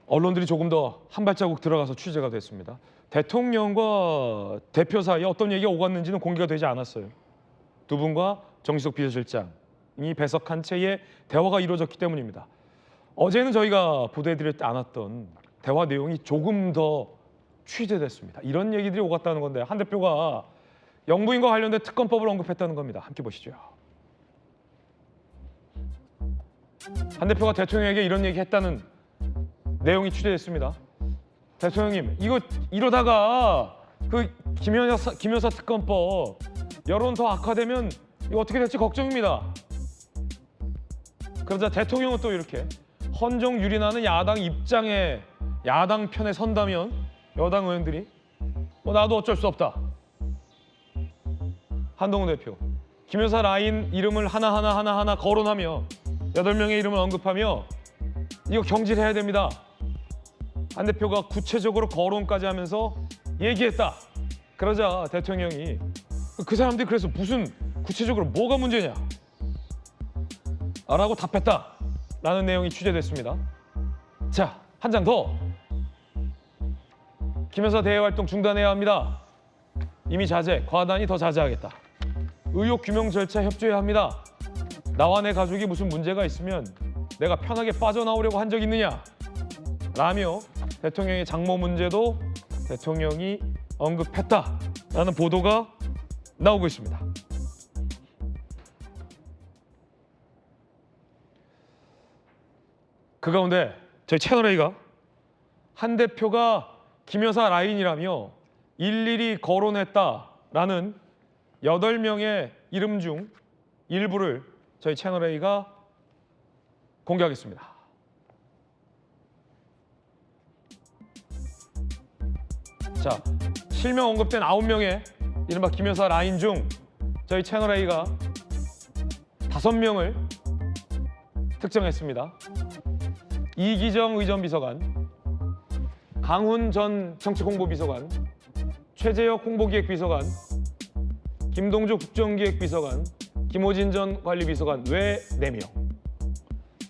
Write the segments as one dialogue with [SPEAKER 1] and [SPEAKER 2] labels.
[SPEAKER 1] 언론들이 조금 더 한 발자국 들어가서 취재가 됐습니다. 대통령과 대표 사이에 어떤 얘기가 오갔는지는 공개가 되지 않았어요. 두 분과 정시석 비서실장이 배석한 채의 대화가 이루어졌기 때문입니다. 어제는 저희가 보도해드리지 않았던 대화 내용이 조금 더 취재됐습니다. 이런 얘기들이 오갔다는 건데 한 대표가 영부인과 관련된 특검법을 언급했다는 겁니다. 함께 보시죠. 한 대표가 대통령에게 이런 얘기했다는 내용이 취재됐습니다. 대통령님, 이거 이러다가 그 김여사 특검법 여론 더 악화되면 이거 어떻게 될지 걱정입니다. 그러자 대통령은 또 이렇게 헌정 유린하는 야당 입장에 야당 편에 선다면 여당 의원들이 나도 어쩔 수 없다. 한동훈 대표, 김여사 라인 이름을 하나하나 거론하며 8명의 이름을 언급하며 이거 경질해야 됩니다. 한 대표가 구체적으로 거론까지 하면서 얘기했다. 그러자 대통령이 그 사람들이 그래서 무슨 구체적으로 뭐가 문제냐? 라고 답했다라는 내용이 취재됐습니다. 자, 한 장 더. 김여사 대외 활동 중단해야 합니다. 이미 자제, 과단이 더 자제하겠다. 의혹 규명 절차 협조해야 합니다. 나와 내 가족이 무슨 문제가 있으면 내가 편하게 빠져나오려고 한 적 있느냐? 라며 대통령의 장모 문제도 대통령이 언급했다라는 보도가 나오고 있습니다. 그 가운데 저희 채널A가 한 대표가 김여사 라인이라며 일일이 거론했다라는 8명의 이름 중 일부를 저희 채널A가 공개하겠습니다. 자, 실명 언급된 9명의 이른바 김여사 라인 중 저희 채널A가 5명을 특정했습니다. 이기정 의전비서관, 강훈 전 정치홍보비서관, 최재혁 홍보기획비서관, 김동주 국정기획비서관, 김호진 전 관리비서관 외 4명.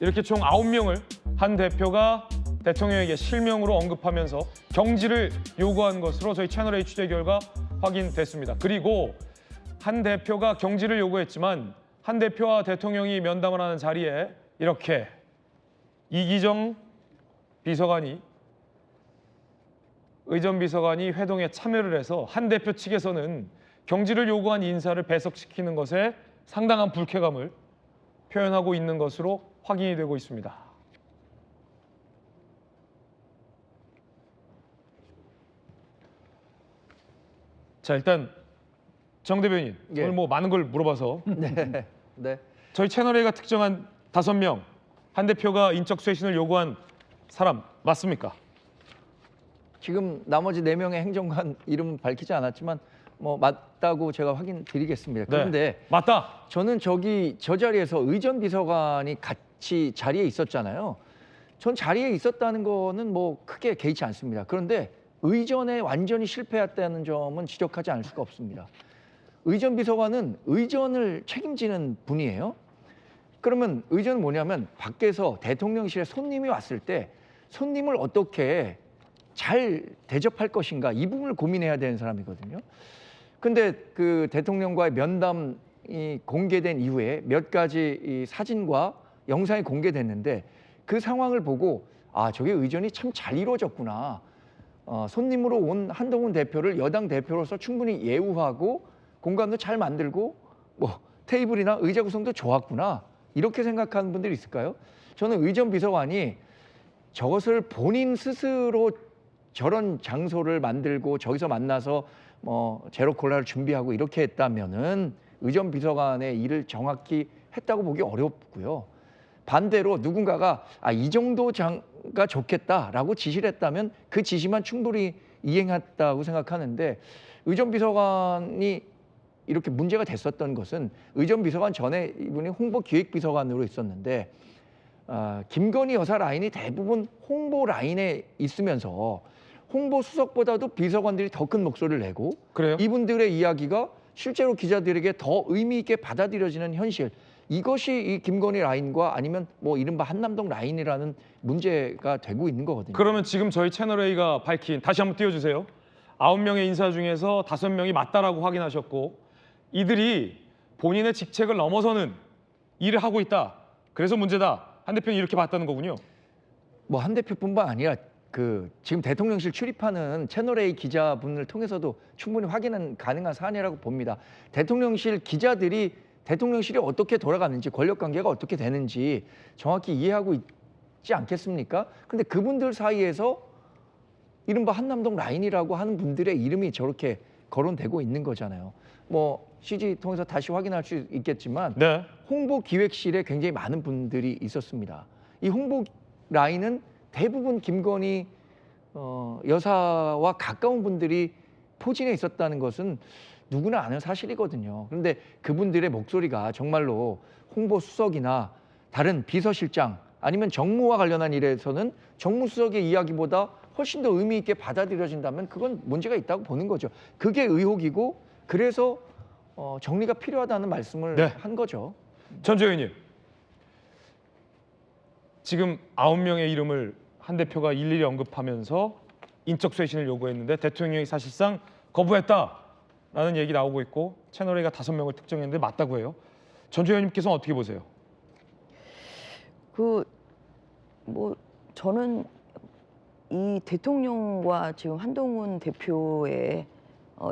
[SPEAKER 1] 이렇게 총 9명을 한 대표가 대통령에게 실명으로 언급하면서 경질을 요구한 것으로 저희 채널A 취재 결과 확인됐습니다. 그리고 한 대표가 경질을 요구했지만 한 대표와 대통령이 면담을 하는 자리에 이렇게 이기정 비서관이 의전비서관이 회동에 참여를 해서 한 대표 측에서는 경질을 요구한 인사를 배석시키는 것에 상당한 불쾌감을 표현하고 있는 것으로 확인이 되고 있습니다. 자, 일단 정 대변인,
[SPEAKER 2] 예.
[SPEAKER 1] 오늘 많은 걸 물어봐서
[SPEAKER 2] 네.
[SPEAKER 1] 저희 채널A가 특정한 5명, 한 대표가 인적 쇄신을 요구한 사람 맞습니까?
[SPEAKER 2] 지금 나머지 4명의 행정관 이름 밝히지 않았지만 맞다고 제가 확인 드리겠습니다. 그런데
[SPEAKER 1] 네, 맞다.
[SPEAKER 2] 저는 저 자리에서 의전 비서관이 같이 자리에 있었잖아요. 전 자리에 있었다는 거는 크게 개의치 않습니다. 그런데 의전에 완전히 실패했다는 점은 지적하지 않을 수가 없습니다. 의전 비서관은 의전을 책임지는 분이에요. 그러면 의전은 뭐냐면 밖에서 대통령실에 손님이 왔을 때 손님을 어떻게 잘 대접할 것인가 이 부분을 고민해야 되는 사람이거든요. 근데 그 대통령과의 면담이 공개된 이후에 몇 가지 이 사진과 영상이 공개됐는데 그 상황을 보고 저게 의전이 참 잘 이루어졌구나. 손님으로 온 한동훈 대표를 여당 대표로서 충분히 예우하고 공간도 잘 만들고 테이블이나 의자 구성도 좋았구나. 이렇게 생각하는 분들이 있을까요? 저는 의전 비서관이 저것을 본인 스스로 저런 장소를 만들고 저기서 만나서 제로 콜라를 준비하고 이렇게 했다면은 의전 비서관의 일을 정확히 했다고 보기 어렵고요. 반대로 누군가가 이 정도가 좋겠다라고 지시를 했다면 그 지시만 충분히 이행했다고 생각하는데 의전 비서관이 이렇게 문제가 됐었던 것은 의전 비서관 전에 이분이 홍보기획비서관으로 있었는데 김건희 여사 라인이 대부분 홍보 라인에 있으면서 홍보 수석보다도 비서관들이 더 큰 목소리를 내고
[SPEAKER 1] 그래요?
[SPEAKER 2] 이분들의 이야기가 실제로 기자들에게 더 의미 있게 받아들여지는 현실, 이것이 이 김건희 라인과 아니면 이른바 한남동 라인이라는 문제가 되고 있는 거거든요.
[SPEAKER 1] 그러면 지금 저희 채널 A가 밝힌 다시 한번 띄워주세요. 9명의 인사 중에서 5명이 맞다라고 확인하셨고 이들이 본인의 직책을 넘어서는 일을 하고 있다. 그래서 문제다. 한 대표는 이렇게 봤다는 거군요.
[SPEAKER 2] 뭐 한 대표뿐만 아니라 그 지금 대통령실 출입하는 채널 A 기자분을 통해서도 충분히 확인은 가능한 사안이라고 봅니다. 대통령실 기자들이 대통령실이 어떻게 돌아가는지 권력 관계가 어떻게 되는지 정확히 이해하고 있지 않겠습니까? 근데 그분들 사이에서 이른바 한남동 라인이라고 하는 분들의 이름이 저렇게 거론되고 있는 거잖아요. 뭐 CG 통해서 다시 확인할 수 있겠지만
[SPEAKER 1] 네.
[SPEAKER 2] 홍보 기획실에 굉장히 많은 분들이 있었습니다. 이 홍보 라인은 대부분 김건희 여사와 가까운 분들이 포진해 있었다는 것은 누구나 아는 사실이거든요. 그런데 그분들의 목소리가 정말로 홍보 수석이나 다른 비서실장 아니면 정무와 관련한 일에서는 정무수석의 이야기보다 훨씬 더 의미 있게 받아들여진다면 그건 문제가 있다고 보는 거죠. 그게 의혹이고 그래서 정리가 필요하다는 말씀을
[SPEAKER 1] 네.
[SPEAKER 2] 한 거죠.
[SPEAKER 1] 전주 의원님. 지금 9명의 이름을 한 대표가 일일이 언급하면서 인적 쇄신을 요구했는데 대통령이 사실상 거부했다라는 얘기 나오고 있고 채널 A가 5명을 특정했는데 맞다고 해요. 전주 의원님께서는 어떻게 보세요?
[SPEAKER 3] 뭐 저는 이 대통령과 지금 한동훈 대표의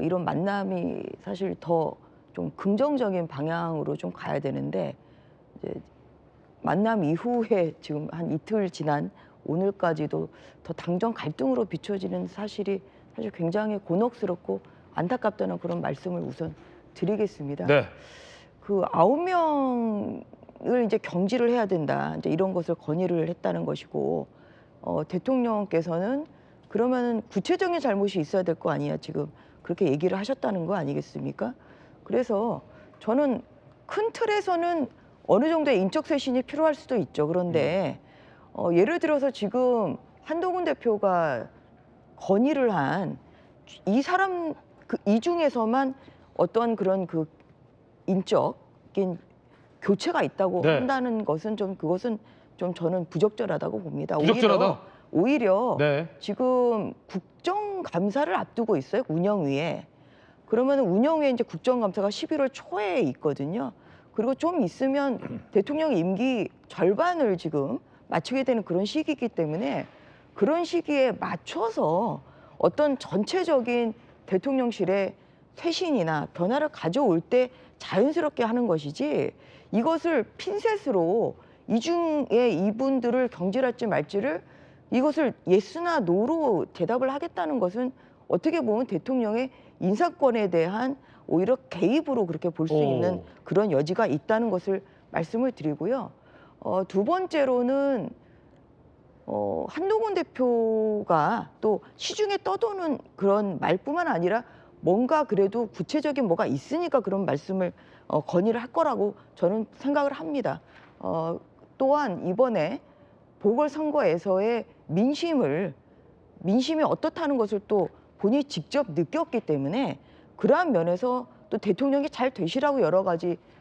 [SPEAKER 3] 이런 만남이 사실 더 좀 긍정적인 방향으로 좀 가야 되는데 이제 만남 이후에 지금 한 이틀 지난 오늘까지도 더 당정 갈등으로 비춰지는 사실이 사실 굉장히 곤혹스럽고 안타깝다는 그런 말씀을 우선 드리겠습니다.
[SPEAKER 1] 네.
[SPEAKER 3] 그 9명을 이제 경질을 해야 된다. 이제 이런 것을 건의를 했다는 것이고 대통령께서는 그러면은 구체적인 잘못이 있어야 될 거 아니야. 지금 그렇게 얘기를 하셨다는 거 아니겠습니까? 그래서 저는 큰 틀에서는 어느 정도의 인적 쇄신이 필요할 수도 있죠. 그런데 예를 들어서 지금 한동훈 대표가 건의를 한 이 사람 이 중에서만 어떤 그런 그 인적인 교체가 있다고
[SPEAKER 1] 네.
[SPEAKER 3] 한다는 것은 그것은 좀 저는 부적절하다고 봅니다.
[SPEAKER 1] 부적절하다?
[SPEAKER 3] 오히려
[SPEAKER 1] 네.
[SPEAKER 3] 지금 국정감사를 앞두고 있어요. 운영위에. 그러면 운영위에 이제 국정감사가 11월 초에 있거든요. 그리고 좀 있으면 대통령 임기 절반을 지금 마치게 되는 그런 시기이기 때문에 그런 시기에 맞춰서 어떤 전체적인 대통령실의 쇄신이나 변화를 가져올 때 자연스럽게 하는 것이지 이것을 핀셋으로 이 중에 이분들을 경질할지 말지를 이것을 예스나 노로 대답을 하겠다는 것은 어떻게 보면 대통령의 인사권에 대한 오히려 개입으로 그렇게 볼 수 있는 그런 여지가 있다는 것을 말씀을 드리고요. 두 번째로는 한동훈 대표가 또 시중에 떠도는 그런 말뿐만 아니라 뭔가 그래도 구체적인 뭐가 있으니까 그런 말씀을 건의를 할 거라고 저는 생각을 합니다. 또한 이번에 보궐선거에서의 민심이 어떻다는 것을 또 본인이 직접 느꼈기 때문에 그러한 면에서 또 대통령이 잘 되시라고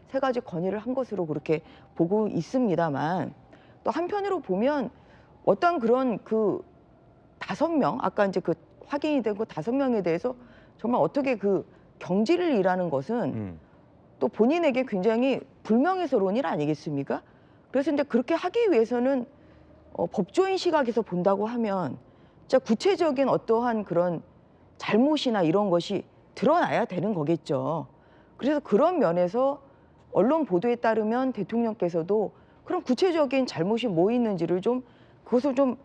[SPEAKER 3] 세 가지 건의를 한 것으로 그렇게 보고 있습니다만 또 한편으로 보면 어떤 그런 그 5명 아까 이제 그 확인이 된 그 5명에 대해서 정말 어떻게 그 경질을 일하는 것은 또 본인에게 굉장히 불명예스러운 일 아니겠습니까? 그래서 이제 그렇게 하기 위해서는 법조인 시각에서 본다고 하면 진짜 구체적인 어떠한 그런 잘못이나 이런 것이 드러나야 되는 거겠죠. 그래서 그런 면에서 언론 보도에 따르면 대통령께서도 그런 구체적인 잘못이 뭐 있는지를 그것을 좀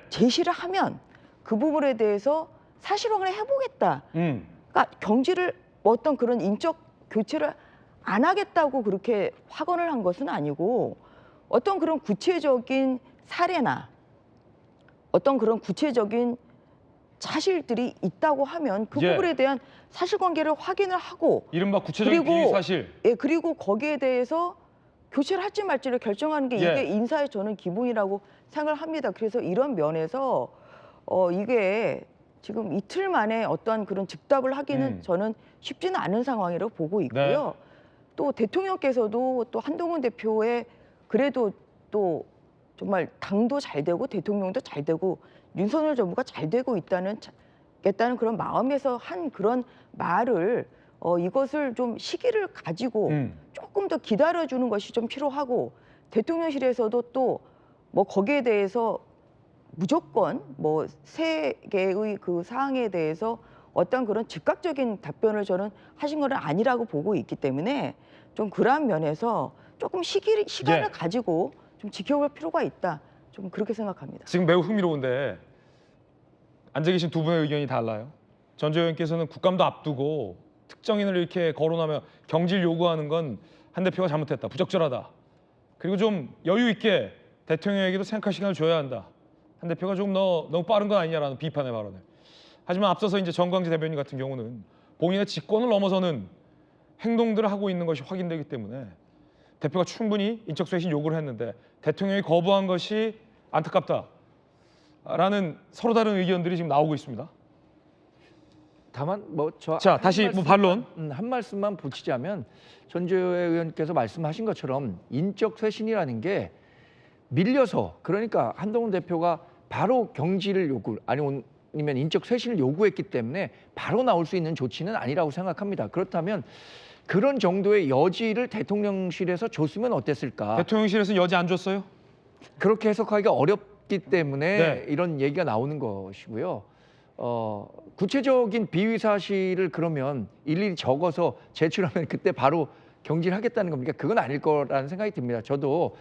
[SPEAKER 3] 제시를 하면 그 부분에 대해서 사실확인을 해보겠다. 그러니까 경질을 어떤 그런 인적 교체를 안 하겠다고 그렇게 확언을 한 것은 아니고 어떤 그런 구체적인 사례나 어떤 그런 구체적인 사실들이 있다고 하면 그 부분에 대한 사실관계를 확인을 하고
[SPEAKER 1] 이른바 구체적인 비위 사실.
[SPEAKER 3] 그리고 거기에 대해서 교체를 할지 말지를 결정하는 게 이게 인사의 저는 기본이라고 생각을 합니다. 그래서 이런 면에서 이게 지금 이틀 만에 어떠한 그런 즉답을 하기는 저는 쉽지는 않은 상황이라고 보고 있고요. 또 대통령께서도 또 한동훈 대표의 그래도 또 정말 당도 잘 되고 대통령도 잘 되고 윤석열 정부가 잘 되고 있다는 그런 마음에서 한 그런 말을 이것을 좀 시기를 가지고 조금 더 기다려주는 것이 좀 필요하고 대통령실에서도 또 뭐 거기에 대해서 무조건 뭐 세 개의 그 사항에 대해서 어떤 그런 즉각적인 답변을 저는 하신 건 아니라고 보고 있기 때문에 좀 그러한 면에서 조금 시간을
[SPEAKER 1] 예.
[SPEAKER 3] 가지고 좀 지켜볼 필요가 있다. 좀 그렇게 생각합니다.
[SPEAKER 1] 지금 매우 흥미로운데 앉아 계신 두 분의 의견이 달라요. 전조 의원께서는 국감도 앞두고 특정인을 이렇게 거론하며 경질 요구하는 건 한 대표가 잘못했다, 부적절하다. 그리고 좀 여유 있게 대통령에게도 생각할 시간을 줘야 한다. 한 대표가 좀 너무 빠른 건 아니냐라는 비판의 발언을. 하지만 앞서서 이제 정광재 대변인 같은 경우는 본인의 직권을 넘어서는 행동들을 하고 있는 것이 확인되기 때문에 대표가 충분히 인적쇄신 요구를 했는데 대통령이 거부한 것이 안타깝다라는 서로 다른 의견들이 지금 나오고 있습니다.
[SPEAKER 2] 다만 뭐저
[SPEAKER 1] 자, 다시 뭐 반론.
[SPEAKER 2] 한 말씀만 붙이자면 전주혜 의원께서 말씀하신 것처럼 인적 쇄신이라는 게 밀려서 그러니까 한동훈 대표가 바로 경질을 아니면 인적 쇄신을 요구했기 때문에 바로 나올 수 있는 조치는 아니라고 생각합니다. 그렇다면 그런 정도의 여지를 대통령실에서 줬으면 어땠을까?
[SPEAKER 1] 대통령실에서 여지 안 줬어요?
[SPEAKER 2] 그렇게 해석하기가 어렵기 때문에
[SPEAKER 1] 네.
[SPEAKER 2] 이런 얘기가 나오는 것이고요. 구체적인 비위 사실을 그러면 일일이 적어서 제출하면 그때 바로 경질하겠다는 겁니까? 그건 아닐 거라는 생각이 듭니다. 저도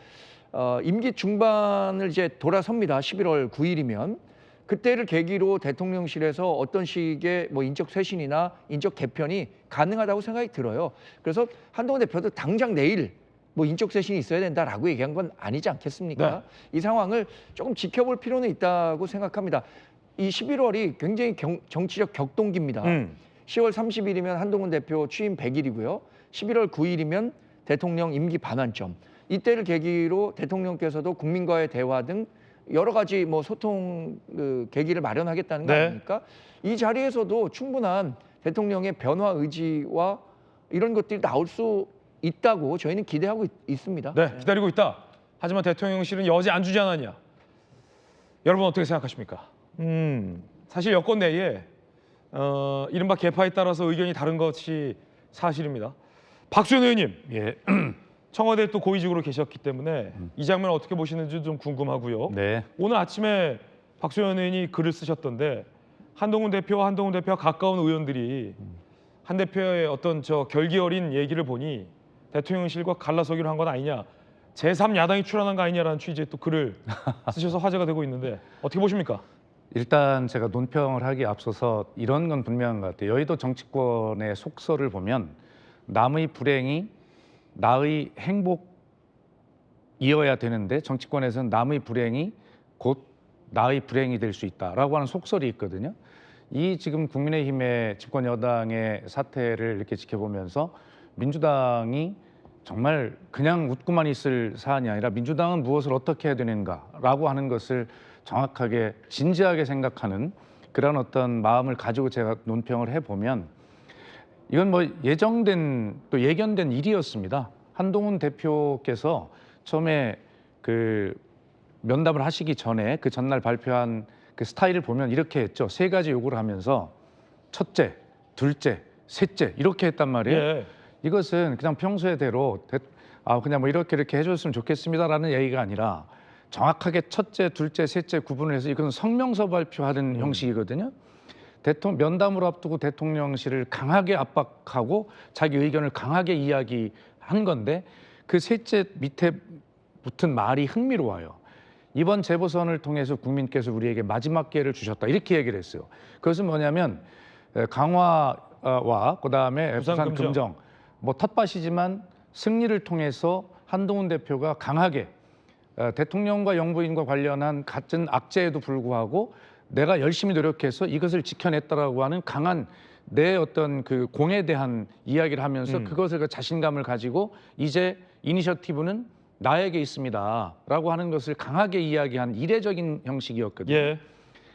[SPEAKER 2] 임기 중반을 이제 돌아섭니다. 11월 9일이면 그때를 계기로 대통령실에서 어떤 식의 뭐 인적 쇄신이나 인적 개편이 가능하다고 생각이 들어요. 그래서 한동훈 대표도 당장 내일 뭐 인적 쇄신이 있어야 된다라고 얘기한 건 아니지 않겠습니까?
[SPEAKER 1] 네.
[SPEAKER 2] 이 상황을 조금 지켜볼 필요는 있다고 생각합니다. 이 11월이 굉장히 정치적 격동기입니다. 10월 30일이면 한동훈 대표 취임 100일이고요. 11월 9일이면 대통령 임기 반환점. 이때를 계기로 대통령께서도 국민과의 대화 등 여러 가지 뭐 소통 계기를 마련하겠다는 거
[SPEAKER 1] 네.
[SPEAKER 2] 아닙니까? 이 자리에서도 충분한 대통령의 변화 의지와 이런 것들이 나올 수 있다고 저희는 기대하고 있습니다.
[SPEAKER 1] 네, 기다리고 있다. 하지만 대통령실은 여지 안 주지 않았냐? 여러분 어떻게 생각하십니까? 사실 여권 내에 이른바 계파에 따라서 의견이 다른 것이 사실입니다. 박수현 의원님,
[SPEAKER 4] 예.
[SPEAKER 1] 청와대에 또 고위직으로 계셨기 때문에 이 장면 어떻게 보시는지 좀 궁금하고요.
[SPEAKER 4] 네.
[SPEAKER 1] 오늘 아침에 박수현 의원이 글을 쓰셨던데 한동훈 대표와 가까운 의원들이 한 대표의 어떤 결기 어린 얘기를 보니 대통령실과 갈라서기로 한 건 아니냐, 제3야당이 출연한 거 아니냐라는 취지의 또 글을 쓰셔서 화제가 되고 있는데 어떻게 보십니까?
[SPEAKER 4] 일단 제가 논평을 하기에 앞서서 이런 건 분명한 것 같아요. 여의도 정치권의 속설을 보면 남의 불행이 나의 행복이어야 되는데 정치권에서는 남의 불행이 곧 나의 불행이 될 수 있다라고 하는 속설이 있거든요. 이 지금 국민의힘의 집권 여당의 사태를 이렇게 지켜보면서 민주당이 정말 그냥 웃고만 있을 사안이 아니라 민주당은 무엇을 어떻게 해야 되는가라고 하는 것을 정확하게 진지하게 생각하는 그런 어떤 마음을 가지고 제가 논평을 해보면 이건 뭐 예견된 일이었습니다. 한동훈 대표께서 처음에 그 면담을 하시기 전에 그 전날 발표한 그 스타일을 보면 이렇게 했죠. 3가지 요구를 하면서 첫째, 둘째, 셋째 이렇게 했단 말이에요.
[SPEAKER 1] 예.
[SPEAKER 4] 이것은 그냥 평소에대로 그냥 뭐 이렇게 해줬으면 좋겠습니다라는 얘기가 아니라 정확하게 첫째, 둘째, 셋째 구분을 해서 이건 성명서 발표하는 형식이거든요. 면담을 앞두고 대통령실을 강하게 압박하고 자기 의견을 강하게 이야기한 건데 그 셋째 밑에 붙은 말이 흥미로워요. 이번 재보선을 통해서 국민께서 우리에게 마지막 기회를 주셨다 이렇게 얘기를 했어요. 그것은 뭐냐면 강화와 그다음에 부산 금정 뭐 텃밭이지만 승리를 통해서 한동훈 대표가 강하게 대통령과 영부인과 관련한 같은 악재에도 불구하고 내가 열심히 노력해서 이것을 지켜냈다라고 하는 강한 내 어떤 그 공에 대한 이야기를 하면서 그것을 그 자신감을 가지고 이제 이니셔티브는 나에게 있습니다라고 하는 것을 강하게 이야기한 이례적인 형식이었거든요.
[SPEAKER 1] 예.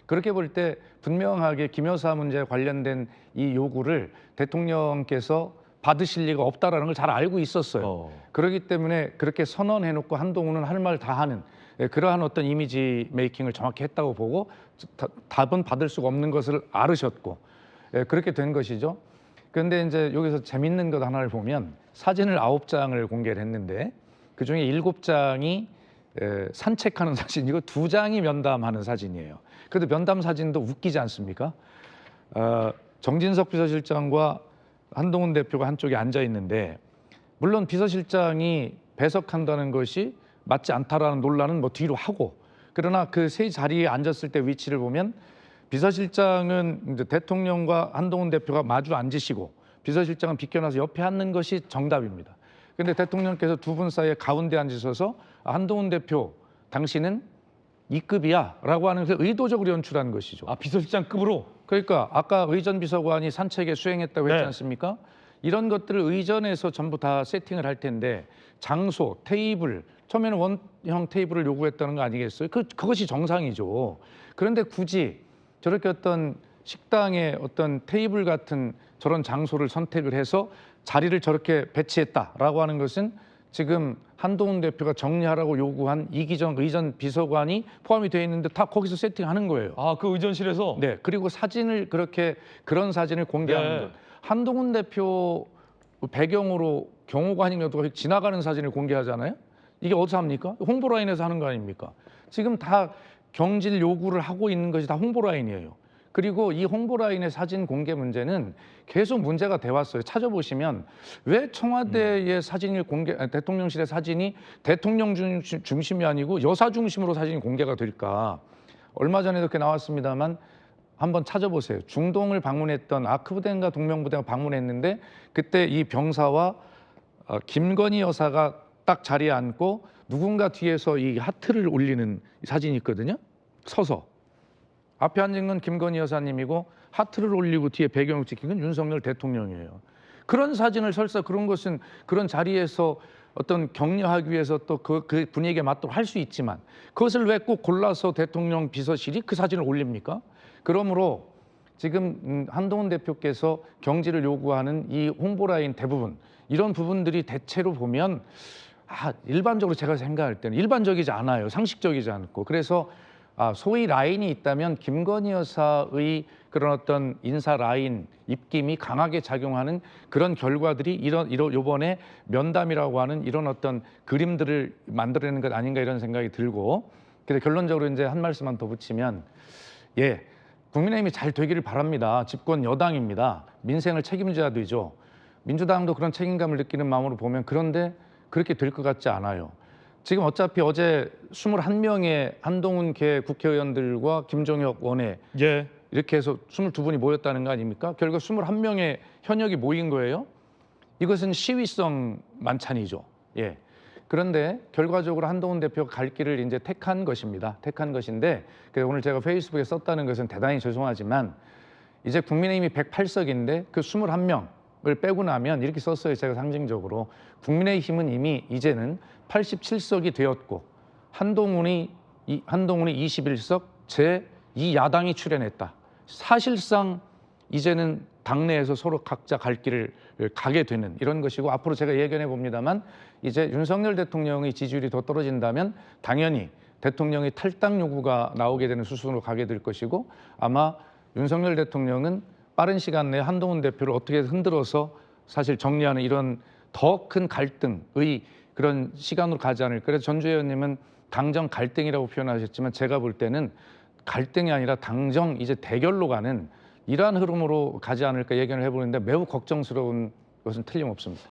[SPEAKER 4] 그렇게 볼 때 분명하게 김 여사 문제에 관련된 이 요구를 대통령께서 받으실 리가 없다라는 걸 잘 알고 있었어요. 그렇기 때문에 그렇게 선언해놓고 한동훈은 할 말 다 하는 그러한 어떤 이미지 메이킹을 정확히 했다고 보고 답은 받을 수가 없는 것을 알으셨고 그렇게 된 것이죠. 그런데 이제 여기서 재밌는 것 하나를 보면 사진을 9장을 공개를 했는데 그중에 7장이 산책하는 사진이고 2장이 면담하는 사진이에요. 그래도 면담 사진도 웃기지 않습니까? 정진석 비서실장과 한동훈 대표가 한쪽에 앉아 있는데 물론 비서실장이 배석한다는 것이 맞지 않다라는 논란은 뭐 뒤로 하고 그러나 그 세 자리에 앉았을 때 위치를 보면 비서실장은 이제 대통령과 한동훈 대표가 마주 앉으시고 비서실장은 비껴나서 옆에 앉는 것이 정답입니다. 그런데 대통령께서 두 분 사이에 가운데 앉으셔서 한동훈 대표 당신은 2급이야라고 하는 그 의도적으로 연출한 것이죠.
[SPEAKER 1] 아, 비서실장급으로.
[SPEAKER 4] 그러니까 아까 의전 비서관이 산책에 수행했다고 했지
[SPEAKER 1] 네.
[SPEAKER 4] 않습니까? 이런 것들을 의전에서 전부 다 세팅을 할 텐데 장소, 테이블, 처음에는 원형 테이블을 요구했다는 거 아니겠어요? 그것이 정상이죠. 그런데 굳이 저렇게 어떤 식당의 어떤 테이블 같은 저런 장소를 선택을 해서 자리를 저렇게 배치했다라고 하는 것은 지금 한동훈 대표가 정리하라고 요구한 이기정 의전 비서관이 포함이 되어 있는데 다 거기서 세팅하는 거예요.
[SPEAKER 1] 아, 그 의전실에서.
[SPEAKER 4] 네, 그리고 사진을 그런 사진을 공개하는
[SPEAKER 1] 네.
[SPEAKER 4] 것. 한동훈 대표 배경으로 경호관이라도 지나가는 사진을 공개하잖아요. 이게 어디서 합니까? 홍보라인에서 하는 거 아닙니까? 지금 다 경질 요구를 하고 있는 것이 다 홍보라인이에요. 그리고 이 홍보라인의 사진 공개 문제는 계속 문제가 돼 왔어요. 찾아보시면 왜 청와대의 사진을 대통령실의 사진이 대통령 중심이 아니고 여사 중심으로 사진이 공개가 될까? 얼마 전에도 이렇게 나왔습니다만 한번 찾아보세요. 중동을 방문했던 아크부대인가 동명부대가 방문했는데 그때 이 병사와 김건희 여사가 딱 자리에 앉고 누군가 뒤에서 이 하트를 올리는 사진이 있거든요. 서서. 앞에 앉은 건 김건희 여사님이고 하트를 올리고 뒤에 배경을 찍힌 건 윤석열 대통령이에요. 그런 사진을 설사 그런 것은 그런 자리에서 어떤 격려하기 위해서 또 그 분위기에 맞도록 할 수 있지만 그것을 왜 꼭 골라서 대통령 비서실이 그 사진을 올립니까? 그러므로 지금 한동훈 대표께서 경질을 요구하는 이 홍보라인 대부분 이런 부분들이 대체로 보면 일반적으로 제가 생각할 때는 일반적이지 않아요. 상식적이지 않고. 그래서 소위 라인이 있다면 김건희 여사의 그런 어떤 인사 라인 입김이 강하게 작용하는 그런 결과들이 이번에 면담이라고 하는 이런 어떤 그림들을 만들어내는 것 아닌가 이런 생각이 들고 그래서 결론적으로 이제 한 말씀만 더 붙이면 국민의힘이 잘 되기를 바랍니다. 집권 여당입니다. 민생을 책임져야 되죠. 민주당도 그런 책임감을 느끼는 마음으로 보면 그런데 그렇게 될 것 같지 않아요. 지금 어차피 어제 21명의 한동훈 개 국회의원들과 김종혁 원내
[SPEAKER 1] 예.
[SPEAKER 4] 이렇게 해서 22분이 모였다는 거 아닙니까? 결국 21명의 현역이 모인 거예요. 이것은 시위성 만찬이죠. 예. 그런데 결과적으로 한동훈 대표가 갈 길을 이제 택한 것입니다. 택한 것인데 그래서 오늘 제가 페이스북에 썼다는 것은 대단히 죄송하지만 이제 국민의힘이 108석인데 그 21명을 빼고 나면 이렇게 썼어요. 제가 상징적으로 국민의힘은 이미 이제는 87석이 되었고 한동훈이 21석 제2야당이 출연했다. 사실상 이제는 당내에서 서로 각자 갈 길을 가게 되는 이런 것이고 앞으로 제가 예견해 봅니다만 이제 윤석열 대통령의 지지율이 더 떨어진다면 당연히 대통령의 탈당 요구가 나오게 되는 수순으로 가게 될 것이고 아마 윤석열 대통령은 빠른 시간 내에 한동훈 대표를 어떻게 흔들어서 사실 정리하는 이런 더 큰 갈등의 그런 시간으로 가지 않을까. 그래서 전주혜 의원님은 당정 갈등이라고 표현하셨지만 제가 볼 때는 갈등이 아니라 당정 이제 대결로 가는 이러한 흐름으로 가지 않을까 예견을 해보는데 매우 걱정스러운 것은 틀림없습니다.